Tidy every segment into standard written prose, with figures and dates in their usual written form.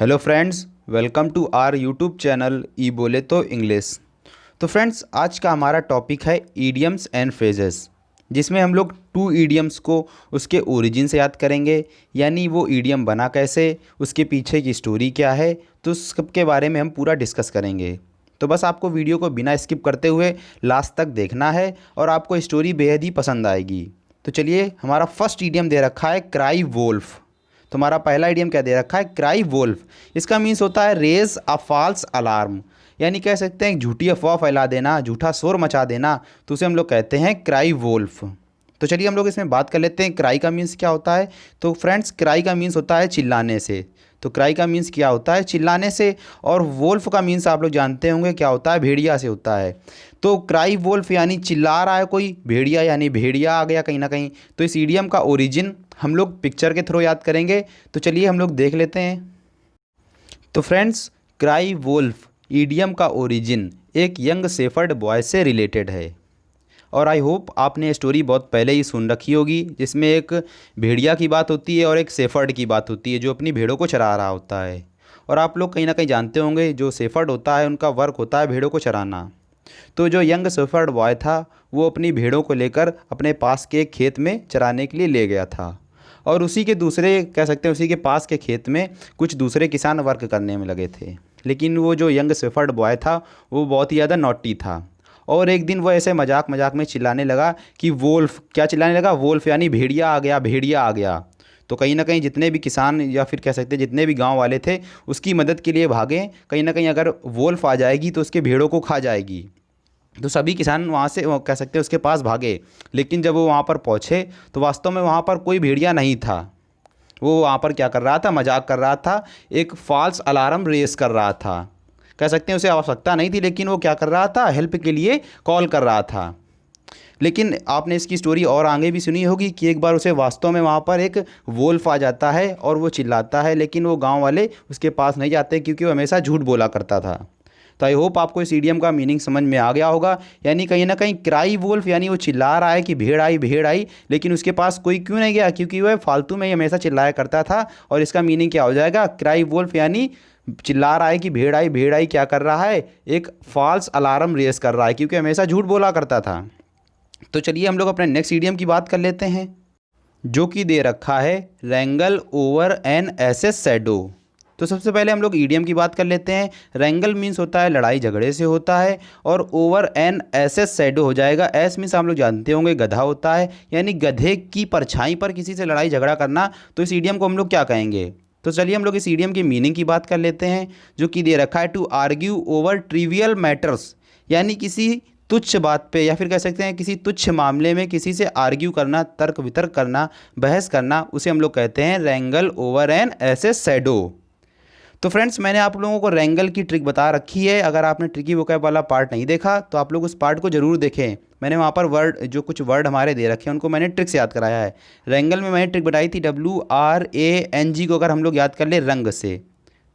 Hello friends, welcome to our YouTube channel ई बोले तो इंग्लिश। तो फ्रेंड्स, आज का हमारा टॉपिक है ईडियम्स एंड फ्रेजेस, जिसमें हम लोग टू ईडियम्स को उसके ओरिजिन से याद करेंगे, यानी वो ईडियम बना कैसे, उसके पीछे की स्टोरी क्या है, तो सबके बारे में हम पूरा डिस्कस करेंगे। तो बस आपको वीडियो को बिना स्किप करते हुए लास्ट तक देखना है और आपको स्टोरी बेहद ही पसंद आएगी। तो चलिए, हमारा फर्स्ट ईडियम दे रखा है क्राई वोल्फ। तो हमारा पहला आइडियम क्या दे रखा है? Cry Wolff. इसका मीन्स होता है रेज अ फॉल्स अलार्म, यानी कह सकते हैं झूठी अफवाह फैला देना, झूठा शोर मचा देना, तो उसे हम लोग कहते हैं क्राई वोल्फ। तो चलिए हम लोग इसमें बात कर लेते हैं क्राई का मीन्स क्या होता है। तो फ्रेंड्स, क्राई का मीन्स होता है चिल्लाने से। तो क्राई का मीन्स क्या होता है? चिल्लाने से। और वोल्फ का मीन्स आप लोग जानते होंगे क्या होता है? भेड़िया से होता है। तो क्राई वोल्फ यानी चिल्ला रहा है कोई, भेड़िया यानी भेड़िया आ गया कहीं ना कहीं। तो इस ईडियम का ओरिजिन हम लोग पिक्चर के थ्रू याद करेंगे। तो चलिए हम लोग देख लेते हैं। तो फ्रेंड्स, क्राई वोल्फ ईडियम का ओरिजिन एक यंग शेफर्ड बॉय से रिलेटेड है। और आई होप आपने स्टोरी बहुत पहले ही सुन रखी होगी, जिसमें एक भेड़िया की बात होती है और एक शेफर्ड की बात होती है जो अपनी भेड़ों को चरा रहा होता है। और आप लोग कहीं ना कहीं जानते होंगे, जो शेफर्ड होता है उनका वर्क होता है भेड़ों को चराना। तो जो यंग शेफर्ड बॉय था वो अपनी भेड़ों को लेकर अपने पास के एक खेत में चराने के लिए ले गया था। और उसी के दूसरे कह सकते हैं उसी के पास के खेत में कुछ दूसरे किसान वर्क करने में लगे थे। लेकिन वो जो यंग शेफर्ड बॉय था वो बहुत ही ज़्यादा नॉटी था। और एक दिन वो ऐसे मजाक मजाक में चिल्लाने लगा कि वोल्फ। क्या चिल्लाने लगा? वोल्फ यानी भेड़िया आ गया, भेड़िया आ गया। तो कहीं ना कहीं जितने भी किसान या फिर कह सकते हैं जितने भी गांव वाले थे उसकी मदद के लिए भागे। कहीं ना कहीं अगर वोल्फ आ जाएगी तो उसके भेड़ों को खा जाएगी। तो सभी किसान वहाँ से कह सकते हैं उसके पास भागे। लेकिन जब वो वहाँ पर पहुँचे तो वास्तव में वहाँ पर कोई भेड़िया नहीं था। वो वहाँ पर क्या कर रहा था? मजाक कर रहा था, एक फॉल्स अलार्म रेस कर रहा था। कह सकते हैं उसे आवश्यकता नहीं थी, लेकिन वो क्या कर रहा था? हेल्प के लिए कॉल कर रहा था। लेकिन आपने इसकी स्टोरी और आगे भी सुनी होगी कि एक बार उसे वास्तव में वहाँ पर एक वोल्फ आ जाता है और वो चिल्लाता है, लेकिन वो गांव वाले उसके पास नहीं जाते क्योंकि वो हमेशा झूठ बोला करता था। तो आई होप आपको इस ईडियम का मीनिंग समझ में आ गया होगा। यानी कहीं ना कहीं क्राई वोल्फ यानी वो चिल्ला रहा है कि भेड़ आई, लेकिन उसके पास कोई क्यों नहीं गया? क्योंकि वह फालतू में ही हमेशा चिल्लाया करता था। और इसका मीनिंग क्या हो जाएगा? क्राई वोल्फ यानी चिल्ला रहा है कि भेड़ आई क्या कर रहा है? एक फॉल्स अलार्म रेस कर रहा है क्योंकि हमेशा झूठ बोला करता था। तो चलिए हम लोग अपने नेक्स्ट ईडियम की बात कर लेते हैं, जो कि दे रखा है रैंगल ओवर एन एसेस शैडो। तो सबसे पहले हम लोग ईडियम की बात कर लेते हैं। रैंगल मीन्स होता है लड़ाई झगड़े से होता है, और ओवर एन एसेस शैडो हो जाएगा। एस मीन्स हम लोग जानते होंगे गधा होता है, यानी गधे की परछाई पर किसी से लड़ाई झगड़ा करना। तो इस ईडियम को हम लोग क्या कहेंगे? तो चलिए हम लोग इस ईडियम की मीनिंग की बात कर लेते हैं, जो कि दे रखा है to argue over trivial matters, यानी किसी तुच्छ बात पे या फिर कह सकते हैं किसी तुच्छ मामले में किसी से आर्ग्यू करना, तर्क वितर्क करना, बहस करना, उसे हम लोग कहते हैं रैंगल ओवर एन एसेस शैडो। तो फ्रेंड्स, मैंने आप लोगों को रैंगल की ट्रिक बता रखी है। अगर आपने ट्रिकी वोकैब वाला पार्ट नहीं देखा तो आप लोग उस पार्ट को जरूर देखें। मैंने वहाँ पर जो कुछ वर्ड हमारे दे रखे हैं उनको मैंने ट्रिक से याद कराया है। रैंगल में मैंने ट्रिक बताई थी WRANG को अगर हम लोग याद कर ले रंग से,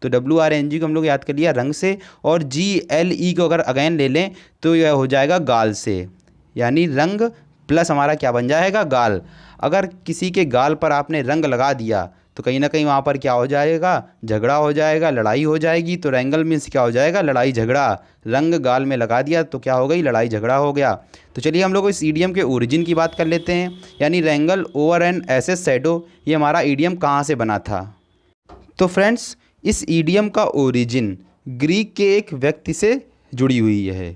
तो WRANG को हम लोग याद कर लिया रंग से। और GLE को अगर अगेन ले लें तो यह हो जाएगा गाल से, यानी रंग प्लस हमारा क्या बन जाएगा? गाल। अगर किसी के गाल पर आपने रंग लगा दिया तो कहीं ना कहीं वहाँ पर क्या हो जाएगा? झगड़ा हो जाएगा, लड़ाई हो जाएगी। तो रैंगल मीन्स क्या हो जाएगा? लड़ाई झगड़ा। रंग गाल में लगा दिया तो क्या हो गई? लड़ाई झगड़ा हो गया। तो चलिए हम लोग इस ईडियम के ओरिजिन की बात कर लेते हैं, यानी रैंगल ओवर एन एसेस शैडो। ये हमारा ईडियम कहाँ से बना था? तो फ्रेंड्स, इस ईडियम का ओरिजिन ग्रीक के एक व्यक्ति से जुड़ी हुई है।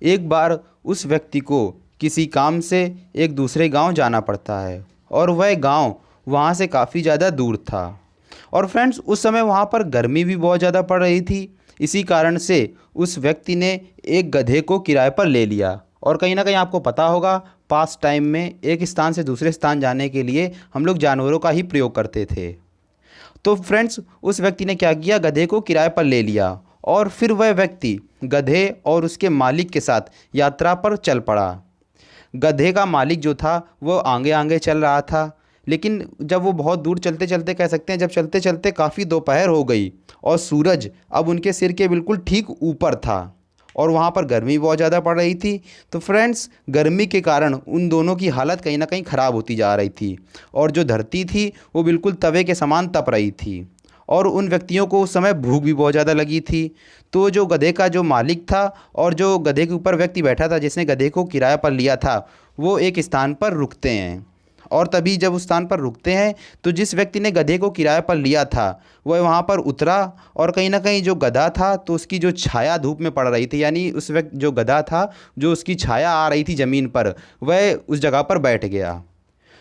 एक बार उस व्यक्ति को किसी काम से एक दूसरे गांव जाना पड़ता है, और वह गांव वहाँ से काफ़ी ज़्यादा दूर था। और फ्रेंड्स, उस समय वहाँ पर गर्मी भी बहुत ज़्यादा पड़ रही थी। इसी कारण से उस व्यक्ति ने एक गधे को किराए पर ले लिया। और कहीं ना कहीं आपको पता होगा, पास टाइम में एक स्थान से दूसरे स्थान जाने के लिए हम लोग जानवरों का ही प्रयोग करते थे। तो फ्रेंड्स, उस व्यक्ति ने क्या किया? गधे को किराए पर ले लिया, और फिर वह व्यक्ति गधे और उसके मालिक के साथ यात्रा पर चल पड़ा। गधे का मालिक जो था वो आगे आगे चल रहा था, लेकिन जब वो बहुत दूर चलते चलते कह सकते हैं जब चलते चलते काफ़ी दोपहर हो गई और सूरज अब उनके सिर के बिल्कुल ठीक ऊपर था, और वहाँ पर गर्मी बहुत ज़्यादा पड़ रही थी। तो फ्रेंड्स, गर्मी के कारण उन दोनों की हालत कहीं ना कहीं ख़राब होती जा रही थी, और जो धरती थी वो बिल्कुल तवे के समान तप रही थी। और उन व्यक्तियों को उस समय भूख भी बहुत ज़्यादा लगी थी। तो जो गधे का जो मालिक था और जो गधे के ऊपर व्यक्ति बैठा था जिसने गधे को किराए पर लिया था, वो एक स्थान पर रुकते हैं। और तभी जब उस स्थान पर रुकते हैं तो जिस व्यक्ति ने गधे को किराए पर लिया था वह वहाँ पर उतरा, और कहीं ना कहीं जो गधा था तो उसकी जो छाया धूप में पड़ रही थी, यानी उस व्यक्ति जो गधा था जो उसकी छाया आ रही थी ज़मीन पर, वह उस जगह पर बैठ गया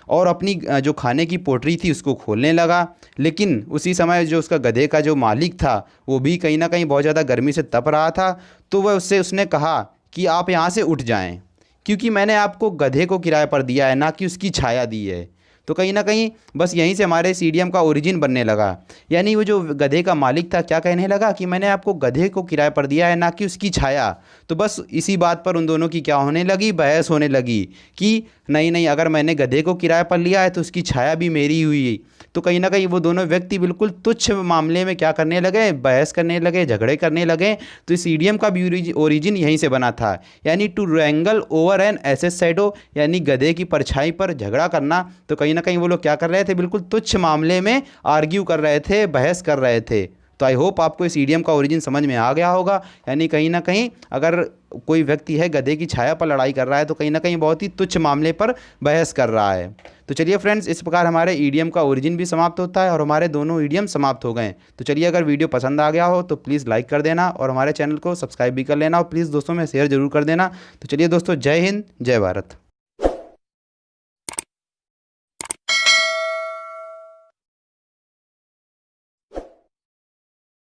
और अपनी जो खाने की पोटली थी उसको खोलने लगा। लेकिन उसी समय जो उसका गधे का जो मालिक था वो भी कहीं ना कहीं बहुत ज़्यादा गर्मी से तप रहा था। तो वह उसने कहा कि आप यहाँ से उठ जाएं, क्योंकि मैंने आपको गधे को किराए पर दिया है, ना कि उसकी छाया दी है। तो कहीं ना कहीं बस यहीं से हमारे इस इडियम का ओरिजिन बनने लगा। यानी वो जो गधे का मालिक था क्या कहने लगा कि मैंने आपको गधे को किराए पर दिया है, ना कि उसकी छाया। तो बस इसी बात पर उन दोनों की क्या होने लगी, बहस होने लगी कि नहीं नहीं, अगर मैंने गधे को किराए पर लिया है तो उसकी छाया भी मेरी हुई। तो कहीं ना कहीं वो दोनों व्यक्ति बिल्कुल तुच्छ मामले में क्या करने लगे, बहस करने लगे, झगड़े करने लगे। तो इस इडियम का भी ओरिजिन यहीं से बना था, यानी to wrangle over an ass's shadow, यानी गधे की परछाई पर झगड़ा करना। तो कहीं ना कहीं वो लोग क्या कर रहे थे, बिल्कुल तुच्छ मामले में आर्ग्यू कर रहे थे, बहस कर रहे थे। तो आई होप आपको इस इडियम का ओरिजिन समझ में आ गया होगा। यानी कहीं ना कहीं अगर कोई व्यक्ति है गधे की छाया पर लड़ाई कर रहा है तो कहीं ना कहीं बहुत ही तुच्छ मामले पर बहस कर रहा है। तो चलिए फ्रेंड्स, इस प्रकार हमारे ईडियम का ओरिजिन भी समाप्त होता है और हमारे दोनों ईडियम समाप्त हो गए। तो चलिए, अगर वीडियो पसंद आ गया हो तो प्लीज़ लाइक कर देना और हमारे चैनल को सब्सक्राइब भी कर लेना और प्लीज़ दोस्तों में शेयर जरूर कर देना। तो चलिए दोस्तों, जय हिंद, जय भारत।